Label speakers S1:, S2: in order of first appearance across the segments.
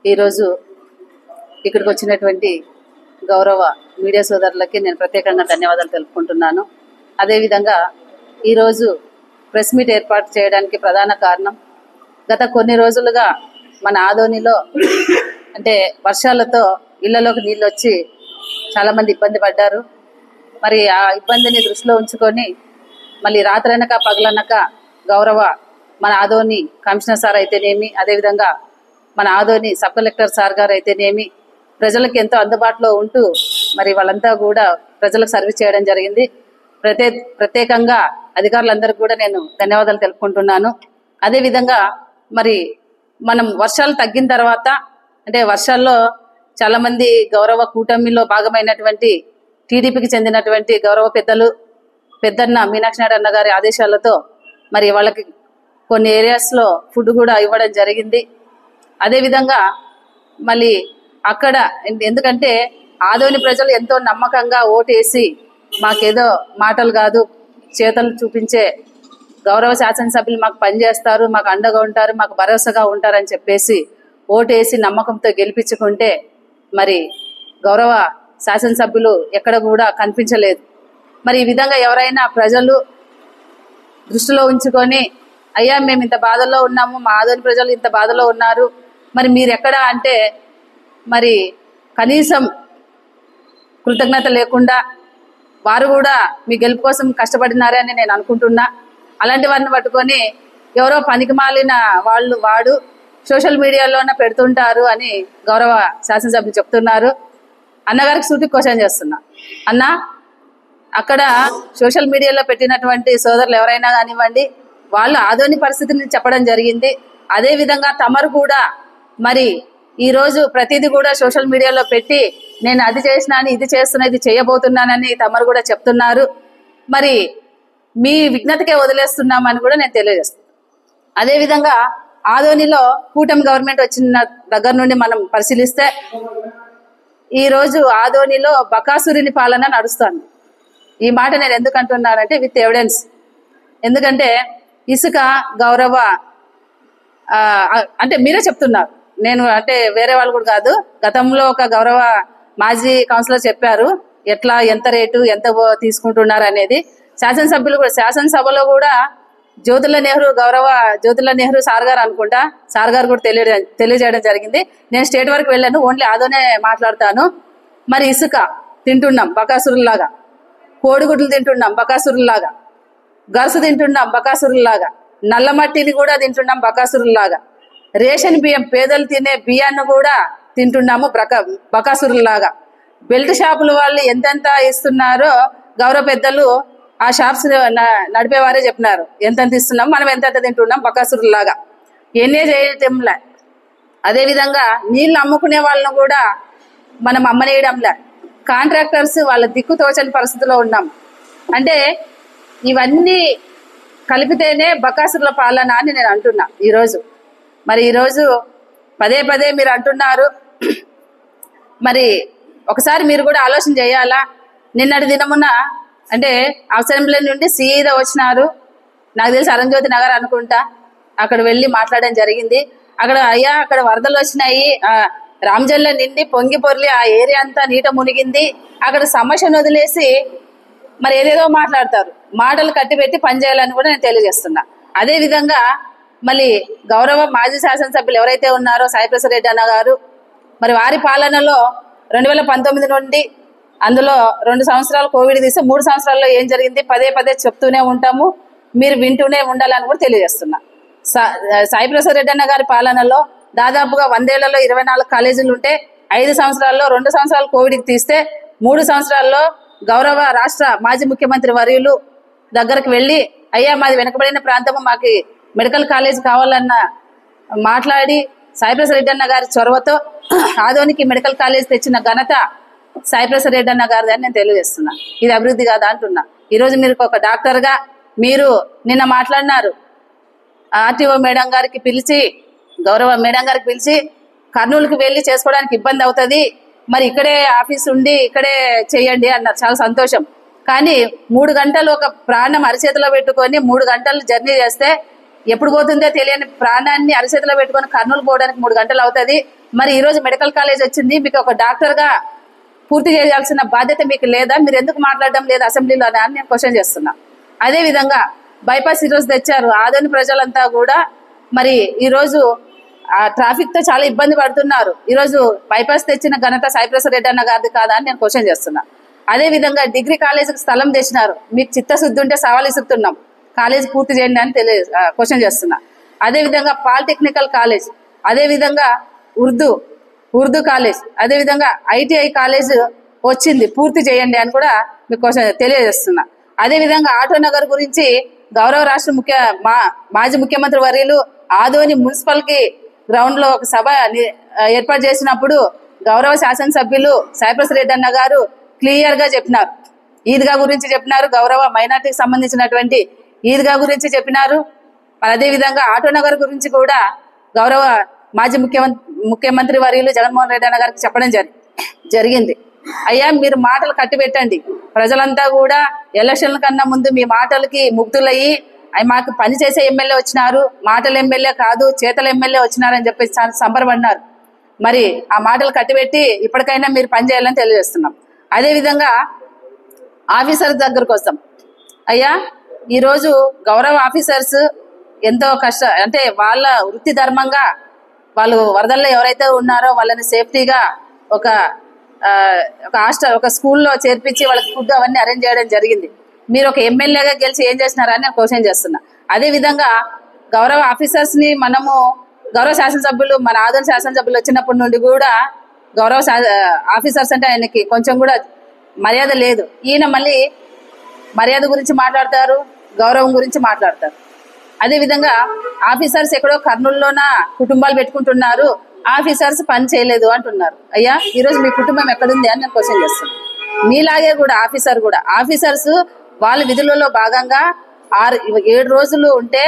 S1: ఈరోజు ఇక్కడికి వచ్చినటువంటి గౌరవ మీడియా సోదరులకి నేను ప్రత్యేకంగా ధన్యవాదాలు తెలుపుకుంటున్నాను. అదేవిధంగా ఈరోజు ప్రెస్ మీట్ ఏర్పాటు చేయడానికి ప్రధాన కారణం, గత కొన్ని రోజులుగా మన ఆదోనిలో అంటే వర్షాలతో ఇళ్లలోకి నీళ్ళు వచ్చి చాలామంది ఇబ్బంది పడ్డారు. మరి ఆ ఇబ్బందిని దృష్టిలో ఉంచుకొని మళ్ళీ రాత్రనక పగలనక గౌరవ మన ఆదోని కమిషనర్ సార్ అయితేనేమి, అదేవిధంగా మన ఆదోని సబ్ కలెక్టర్ సార్ గారు అయితేనేమి ప్రజలకు ఎంతో అందుబాటులో ఉంటూ మరి వాళ్ళంతా కూడా ప్రజలకు సర్వీస్ చేయడం జరిగింది. ప్రత్యేకంగా అధికారులందరికీ కూడా నేను ధన్యవాదాలు తెలుపుకుంటున్నాను. అదేవిధంగా మరి మనం వర్షాలు తగ్గిన తర్వాత అంటే వర్షాల్లో చాలా మంది గౌరవ కూటమిలో భాగమైనటువంటి టీడీపీకి చెందినటువంటి గౌరవ పెద్దన్న మీనాక్షి నాయుడు అన్న గారి ఆదేశాలతో మరి వాళ్ళకి కొన్ని ఏరియాస్లో ఫుడ్ కూడా ఇవ్వడం జరిగింది. అదేవిధంగా మళ్ళీ అక్కడ ఎందుకంటే ఆదోని ప్రజలు ఎంతో నమ్మకంగా ఓటేసి మాకేదో మాటలు కాదు చేతలు చూపించే గౌరవ శాసనసభ్యులు మాకు పనిచేస్తారు, మాకు అండగా ఉంటారు, మాకు భరోసాగా ఉంటారని చెప్పేసి ఓటేసి నమ్మకంతో గెలిపించుకుంటే మరి గౌరవ శాసనసభ్యులు ఎక్కడ కూడా కనిపించలేదు. మరి ఈ విధంగా ఎవరైనా ప్రజలు దృష్టిలో ఉంచుకొని అయ్యా మేము ఇంత బాధల్లో ఉన్నాము, మా ఆదోని ప్రజలు ఇంత బాధలో ఉన్నారు, మరి మీరు ఎక్కడా అంటే మరి కనీసం కృతజ్ఞత లేకుండా వారు కూడా మీ గెలుపు కోసం కష్టపడినారే అని నేను అనుకుంటున్నా. అలాంటి వారిని పట్టుకొని ఎవరో పనికిమాలిన వాడు సోషల్ మీడియాలోనే పెడుతుంటారు అని గౌరవ శాసనసభ్యులు చెప్తున్నారు. అన్నగారికి సూటికి క్వశ్చన్ చేస్తున్నా, అన్న అక్కడ సోషల్ మీడియాలో పెట్టినటువంటి సోదరులు ఎవరైనా కానివ్వండి, వాళ్ళు ఆదోని పరిస్థితిని చెప్పడం జరిగింది. అదే విధంగా తమరు కూడా మరి ఈ రోజు ప్రతిదీ కూడా సోషల్ మీడియాలో పెట్టి నేను అది చేసినాను, ఇది చేస్తున్నా, ఇది చేయబోతున్నానని తమరు కూడా చెప్తున్నారు. మరి మీ విజ్ఞతకే వదిలేస్తున్నామని కూడా నేను తెలియజేస్తాను. అదేవిధంగా ఆదోనిలో కూటమి గవర్నమెంట్ వచ్చిన దగ్గర నుండి మనం పరిశీలిస్తే ఈ రోజు ఆదోనిలో బకాసురుని పాలన నడుస్తుంది. ఈ మాట నేను ఎందుకు అంటున్నానంటే విత్ ఎవిడెన్స్. ఎందుకంటే ఇసుక గౌరవ అంటే మీరే చెప్తున్నారు, నేను అంటే వేరే వాళ్ళు కూడా కాదు, గతంలో ఒక గౌరవ మాజీ కౌన్సిలర్ చెప్పారు ఎట్లా ఎంత రేటు ఎంత తీసుకుంటున్నారు అనేది. శాసనసభ్యులు కూడా శాసనసభలో కూడా గౌరవ జ్యోతిర్లాల్ నెహ్రూ సార్ గారు అనుకుంటా, సార్ గారు కూడా తెలియజేయడం జరిగింది. నేను స్టేట్ వరకు వెళ్ళాను, ఓన్లీ ఆదోనే మాట్లాడతాను. మరి ఇసుక తింటున్నాం బకాసురులాగా, కోడిగుడ్లు తింటున్నాం బకాసురులాగా, గరుసు తింటున్నాం బకాసురులాగా, నల్ల మట్టిని కూడా తింటున్నాం బకాసురులాగా, రేషన్ బియ్యం పేదలు తినే బియ్యాన్ని కూడా తింటున్నాము బకాసురులాగా. బెల్ట్ షాపుల వాళ్ళు ఎంతెంత ఇస్తున్నారో గౌరవ పెద్దలు ఆ షాప్స్ నడిపేవారే చెప్పినారు, ఎంతెంత ఇస్తున్నాం, మనం ఎంతెంత తింటున్నాం బకాసురులాగా. ఎన్నే చేయటంలే. అదేవిధంగా నీళ్లు అమ్ముకునే వాళ్ళను కూడా మనం అమ్మనేయడంలే. కాంట్రాక్టర్స్ వాళ్ళ దిక్కు తోచని పరిస్థితిలో ఉన్నాం. అంటే ఇవన్నీ కలిపితేనే బకాసురుల పాలన అని నేను అంటున్నా ఈరోజు. మరి ఈరోజు పదే మీరు అంటున్నారు, మరి ఒకసారి మీరు కూడా ఆలోచన చేయాలా. నిన్నటి దినమున అంటే అసెంబ్లీ నుండి సీదా వచ్చినారు, నాకు తెలిసి అరంజ్యోతి నగర్ అనుకుంటా, అక్కడ వెళ్ళి మాట్లాడడం జరిగింది. అక్కడ అయ్యా అక్కడ వరదలు వచ్చినాయి, రామజల్ల నిండి పొంగి పొర్లి ఆ ఏరియా అంతా నీట మునిగింది, అక్కడ సమస్యను వదిలేసి మరి ఏదేదో మాట్లాడతారు. మాటలు కట్టిపెట్టి పనిచేయాలని కూడా నేను తెలియజేస్తున్నా. అదే విధంగా మళ్ళీ గౌరవ మాజీ శాసనసభ్యులు ఎవరైతే ఉన్నారో సాయిప్రసాద్ రెడ్డి అన్న గారు, మరి వారి పాలనలో 2019 నుండి అందులో 2 సంవత్సరాలు కోవిడ్ తీస్తే 3 సంవత్సరాల్లో ఏం జరిగింది పదే చెప్తూనే ఉంటాము, మీరు వింటూనే ఉండాలని కూడా తెలియజేస్తున్నా. సాయిప్రసాద్ రెడ్డి అన్న గారి పాలనలో దాదాపుగా 100 ఏళ్లలో 24 కాలేజీలు ఉంటే 5 సంవత్సరాల్లో 2 సంవత్సరాలు కోవిడ్కి తీస్తే 3 సంవత్సరాల్లో గౌరవ రాష్ట్ర మాజీ ముఖ్యమంత్రి వర్యులు దగ్గరకు వెళ్ళి అయ్యా మాది వెనుకబడిన ప్రాంతము, మాకు మెడికల్ కాలేజ్ కావాలన్న మాట్లాడి సాయిప్రసాద్ రెడ్డి అన్న గారి చొరవతో ఆదోనికి మెడికల్ కాలేజ్ తెచ్చిన ఘనత సాయిప్రసాద్ రెడ్డి అన్న గారిది అని నేను తెలియజేస్తున్నా. ఇది అభివృద్ధి కాదా అంటున్నా. ఈరోజు మీరు ఒక డాక్టర్గా మీరు నిన్న మాట్లాడినారు, ఆర్టీఓ మేడం గారికి పిలిచి గౌరవ మేడం గారికి పిలిచి కర్నూలుకు వెళ్ళి చేసుకోవడానికి ఇబ్బంది అవుతుంది, మరి ఇక్కడే ఆఫీస్ ఉండి ఇక్కడే చేయండి అన్నారు. చాలా సంతోషం. కానీ 3 గంటలు ఒక ప్రాణం అరిచేతిలో పెట్టుకొని 3 గంటలు జర్నీ చేస్తే ఎప్పుడు పోతుందో తెలియని ప్రాణాన్ని అరచేతిలో పెట్టుకొని కర్నూలు పోవడానికి 3 గంటలు అవుతుంది. మరి ఈ రోజు మెడికల్ కాలేజ్ వచ్చింది, మీకు ఒక డాక్టర్ గా పూర్తి చేయాల్సిన బాధ్యత మీకు లేదా? మీరు ఎందుకు మాట్లాడడం లేదు అసెంబ్లీలో అని నేను క్వశ్చన్ చేస్తున్నా. అదే విధంగా బైపాస్ ఈరోజు తెచ్చారు. ఆదోని ప్రజలంతా కూడా మరి ఈరోజు ఆ ట్రాఫిక్ తో చాలా ఇబ్బంది పడుతున్నారు. ఈరోజు బైపాస్ తెచ్చిన ఘనత సాయిప్రసాద్ రెడ్డి అన్న గారిది కాదా అని నేను క్వశ్చన్ చేస్తున్నా. అదే విధంగా డిగ్రీ కాలేజీకి స్థలం తెచ్చినారు. మీకు చిత్తశుద్ధి ఉంటే సవాల్ ఇస్తున్నాం, కాలేజ్ పూర్తి చేయండి అని క్వశ్చన్ చేస్తున్నా. అదే విధంగా పాలిటెక్నికల్ కాలేజ్, అదే విధంగా ఉర్దూ కాలేజ్, అదే విధంగా ఐటీఐ కాలేజ్ వచ్చింది, పూర్తి చేయండి అని కూడా మీకు తెలియజేస్తున్నా. అదే విధంగా ఆటో నగర్ గురించి గౌరవ రాష్ట్ర మాజీ ముఖ్యమంత్రి వర్యులు ఆదోని మున్సిపల్ కి గ్రౌండ్ లో ఒక సభ ఏర్పాటు చేసినప్పుడు గౌరవ శాసనసభ్యులు సాయిప్రసాద్ రెడ్డి అన్న గారు క్లియర్ గా చెప్పినారు. ఈద్గా గురించి చెప్పినారు, గౌరవ మైనార్టీకి సంబంధించినటువంటి ఈద్గా గురించి చెప్పినారు. అదే విధంగా ఆటో నగర్ గురించి కూడా గౌరవ మాజీ ముఖ్యమంత్రి వర్యులు జగన్మోహన్ రెడ్డి అన్న గారికి చెప్పడం జరిగింది. అయ్యా, మీరు మాటలు కట్టిపెట్టండి. ప్రజలంతా కూడా ఎలక్షన్ల కన్నా ముందు మీ మాటలకి ముగ్ధులయ్యి మాకు పనిచేసే ఎమ్మెల్యే వచ్చినారు, మాటల ఎమ్మెల్యే కాదు చేతల ఎమ్మెల్యే వచ్చినారని చెప్పేసి చాలా సంబరపడినారు. మరి ఆ మాటలు కట్టిపెట్టి ఇప్పటికైనా మీరు పనిచేయాలని తెలియజేస్తున్నాం. అదే విధంగా ఆఫీసర్ దగ్గరకు వస్తాం. అయ్యా, ఈరోజు గౌరవ ఆఫీసర్స్ ఎంతో అంటే వాళ్ళ వృత్తి ధర్మంగా వాళ్ళు వరదల్లో ఎవరైతే ఉన్నారో వాళ్ళని సేఫ్టీగా ఒక హాస్టల్ ఒక స్కూల్లో చేర్పించి వాళ్ళకి ఫుడ్ అవన్నీ అరేంజ్ చేయడం జరిగింది. మీరు ఒక ఎమ్మెల్యేగా గెలిచి ఏం చేస్తున్నారని నేను క్వశ్చన్ చేస్తున్నా. అదే విధంగా గౌరవ ఆఫీసర్స్ ని మనము గౌరవ శాసనసభ్యులు మన ఆదోని శాసనసభ్యులు వచ్చినప్పటి నుండి కూడా గౌరవ ఆఫీసర్స్ అంటే ఆయనకి కొంచెం కూడా మర్యాద లేదు. ఈయన మళ్ళీ మర్యాద గురించి మాట్లాడతారు, గౌరవం గురించి మాట్లాడతారు. అదే విధంగా ఆఫీసర్స్ ఎక్కడో కర్నూలులోన కుటుంబాలు పెట్టుకుంటున్నారు, ఆఫీసర్స్ పని చేయలేదు అంటున్నారు. అయ్యా, ఈరోజు మీ కుటుంబం ఎక్కడుంది అని నేను క్వశ్చన్ చేస్తున్నాను. మీలాగే కూడా ఆఫీసర్స్ వాళ్ళ విధులలో భాగంగా 7 రోజులు ఉంటే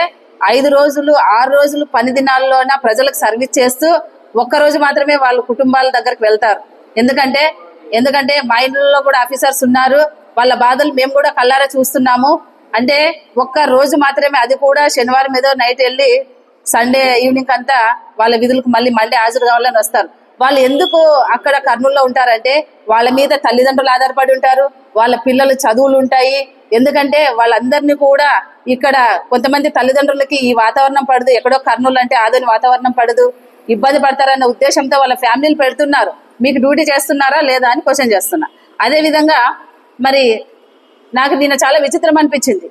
S1: 5 రోజులు 6 రోజులు పని దినాల్లోన ప్రజలకు సర్వీస్ చేస్తూ ఒక్కరోజు మాత్రమే వాళ్ళ కుటుంబాల దగ్గరికి వెళ్తారు. ఎందుకంటే మా ఇంట్లో కూడా ఆఫీసర్స్ ఉన్నారు, వాళ్ళ బాధలు మేము కూడా కళ్ళారా చూస్తున్నాము. అంటే ఒక్క రోజు మాత్రమే, అది కూడా శనివారం ఏదో నైట్ వెళ్ళి సండే ఈవినింగ్ అంతా వాళ్ళ విధులకు మళ్ళీ మండే హాజరు కావాలని వస్తారు. వాళ్ళు ఎందుకు అక్కడ కర్నూలులో ఉంటారంటే వాళ్ళ మీద తల్లిదండ్రులు ఆధారపడి ఉంటారు, వాళ్ళ పిల్లలు చదువులు ఉంటాయి. ఎందుకంటే వాళ్ళందరినీ కూడా ఇక్కడ కొంతమంది తల్లిదండ్రులకి ఈ వాతావరణం పడదు, ఎక్కడో కర్నూలు అంటే ఆదోని వాతావరణం పడదు, ఇబ్బంది పడతారన్న ఉద్దేశంతో వాళ్ళ ఫ్యామిలీలు పెడుతున్నారు. మీకు డ్యూటీ చేస్తున్నారా లేదా అని క్వశ్చన్ చేస్తున్నా. అదే విధంగా మరి నాకు నిన్న చాలా విచిత్రం అనిపించింది.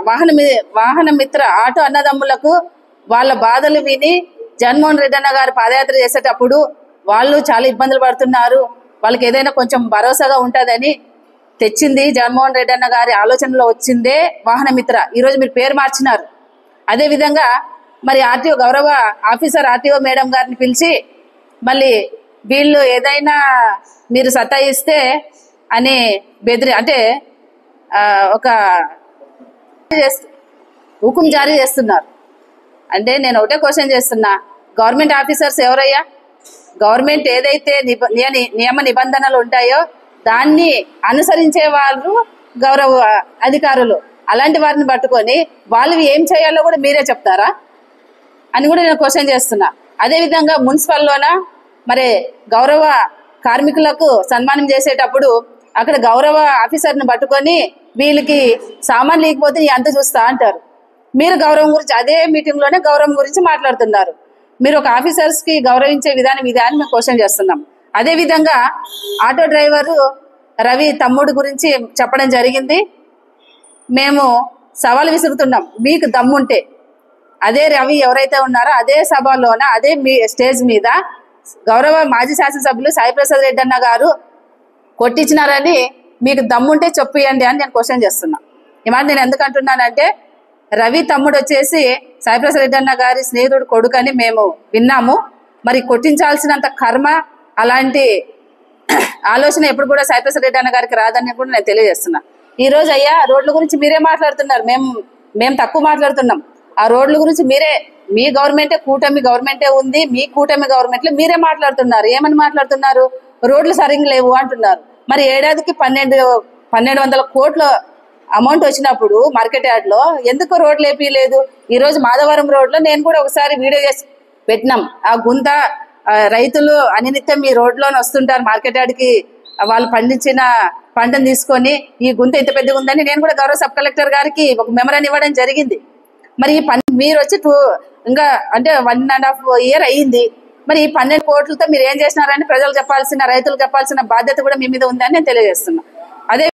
S1: వాహనమిత్ర ఆటో అన్నదమ్ములకు వాళ్ళ బాధలు విని జగన్మోహన్ రెడ్డి అన్న గారు పాదయాత్ర చేసేటప్పుడు వాళ్ళు చాలా ఇబ్బందులు పడుతున్నారు, వాళ్ళకి ఏదైనా కొంచెం భరోసాగా ఉంటుందని తెచ్చింది జగన్మోహన్ రెడ్డి అన్న గారి ఆలోచనలో వచ్చిందే వాహనమిత్ర. ఈరోజు మీరు పేరు మార్చినారు. అదే విధంగా మరి గౌరవ ఆర్టీఓ మేడం గారిని పిలిచి మళ్ళీ వీళ్ళు ఏదైనా మీరు సతాయిస్తే అని అంటే ఒక హుకుం జారీ చేస్తున్నారు. అంటే నేను ఒకటే క్వశ్చన్ చేస్తున్నా, గవర్నమెంట్ ఆఫీసర్స్ ఎవరయ్యా? గవర్నమెంట్ ఏదైతే నియమ నిబంధనలు ఉంటాయో దాన్ని అనుసరించే వాళ్ళు గౌరవ అధికారులు. అలాంటి వారిని పట్టుకొని వాళ్ళు ఏం చేయాలో కూడా మీరే చెప్తారా అని కూడా నేను క్వశ్చన్ చేస్తున్నా. అదే విధంగా మున్సిపల్లోన మరి గౌరవ కార్మికులకు సన్మానం చేసేటప్పుడు అక్కడ గౌరవ ఆఫీసర్ని పట్టుకొని వీళ్ళకి సామాన్ లేకపోతే అంత చూస్తా అంటారు. మీరు గౌరవం గురించి అదే మీటింగ్ లోనే గౌరవం గురించి మాట్లాడుతున్నారు. మీరు ఒక ఆఫీసర్స్ కి గౌరవించే విధానం ఇదే అని మేము క్వశ్చన్ చేస్తున్నాం. అదే విధంగా ఆటో డ్రైవరు రవి తమ్ముడు గురించి చెప్పడం జరిగింది. మేము సవాల్ విసురుతున్నాం, మీకు దమ్ముంటే అదే రవి ఎవరైతే ఉన్నారో అదే సభలోన అదే స్టేజ్ మీద గౌరవ మాజీ శాసనసభ్యులు సాయిప్రసాద్ రెడ్డి అన్న గారు కొట్టించినారని మీకు దమ్ముంటే చెప్పియండి అని నేను క్వశ్చన్ చేస్తున్నా. ఈ మాట నేను ఎందుకు అంటున్నానంటే రవి తమ్ముడు వచ్చేసి సాయిప్రసాద్ రెడ్డి అన్న గారి స్నేహితుడు కొడుకని మేము విన్నాము. మరి కొట్టించాల్సినంత కర్మ అలాంటి ఆలోచన ఎప్పుడు కూడా సాయిప్రసాద్ రెడ్డి అన్న గారికి రాదని కూడా నేను తెలియజేస్తున్నా. ఈ రోజు అయ్యా రోడ్ల గురించి మీరే మాట్లాడుతున్నారు, మేము తక్కువ మాట్లాడుతున్నాం. ఆ రోడ్ల గురించి మీరే, మీ కూటమి గవర్నమెంటే ఉంది, మీ కూటమి గవర్నమెంట్ లో మీరే మాట్లాడుతున్నారు. ఏమని మాట్లాడుతున్నారు? రోడ్లు సరిగ్గా లేవు అంటున్నారు. మరి ఏడాదికి 1200 కోట్ల అమౌంట్ వచ్చినప్పుడు మార్కెట్ యార్డ్ లో ఎందుకు రోడ్లు వేపియలేదు? ఈ రోజు మాధవరం రోడ్ లో నేను కూడా ఒకసారి వీడియో చేసి పెట్టినాం. ఆ గుంత రైతులు అనినిత్యం ఈ రోడ్లోనే వస్తుంటారు మార్కెట్ యార్డ్కి, వాళ్ళు పండించిన పంటను తీసుకొని ఈ గుంత ఇంత పెద్దగా ఉందని నేను కూడా గౌరవ సబ్ కలెక్టర్ గారికి ఒక మెమరాన్ ఇవ్వడం జరిగింది. మరి ఈ మీరు వచ్చి ఇంకా అంటే 1.5 year అయ్యింది. మరి ఈ 12 కోట్లతో మీరు ఏం చేసినారని ప్రజలు చెప్పాల్సిన, రైతులు చెప్పాల్సిన బాధ్యత కూడా మీ మీద ఉందని నేను తెలియజేస్తున్నా. అదే